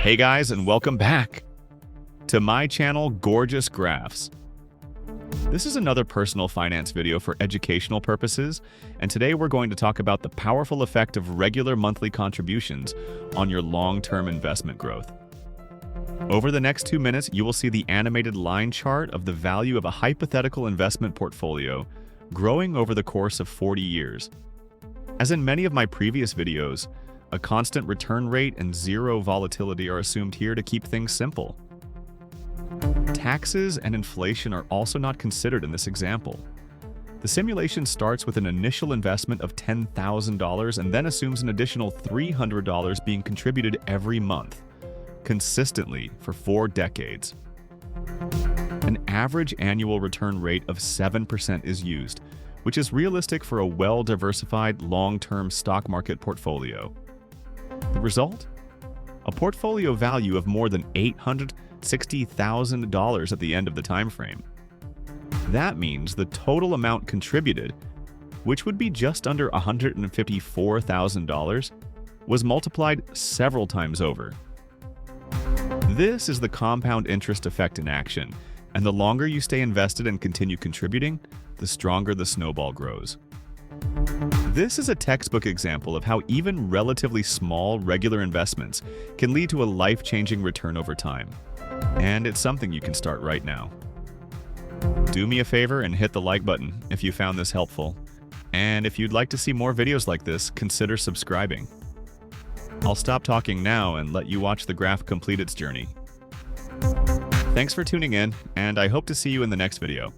Hey guys, and welcome back to my channel, Gorgeous Graphs. This is another personal finance video for educational purposes, and today we're going to talk about the powerful effect of regular monthly contributions on your long-term investment growth. Over the next 2 minutes, you will see the animated line chart of the value of a hypothetical investment portfolio growing over the course of 40 years. As in many of my previous videos, a constant return rate and zero volatility are assumed here to keep things simple. Taxes and inflation are also not considered in this example. The simulation starts with an initial investment of $10,000 and then assumes an additional $300 being contributed every month, consistently for 4 decades. An average annual return rate of 7% is used, which is realistic for a well-diversified long-term stock market portfolio. The result? A portfolio value of more than $860,000 at the end of the time frame. That means the total amount contributed, which would be just under $154,000, was multiplied several times over. This is the compound interest effect in action, and the longer you stay invested and continue contributing, the stronger the snowball grows. This is a textbook example of how even relatively small regular investments can lead to a life-changing return over time. And it's something you can start right now. Do me a favor and hit the like button if you found this helpful. And if you'd like to see more videos like this, consider subscribing. I'll stop talking now and let you watch the graph complete its journey. Thanks for tuning in, and I hope to see you in the next video.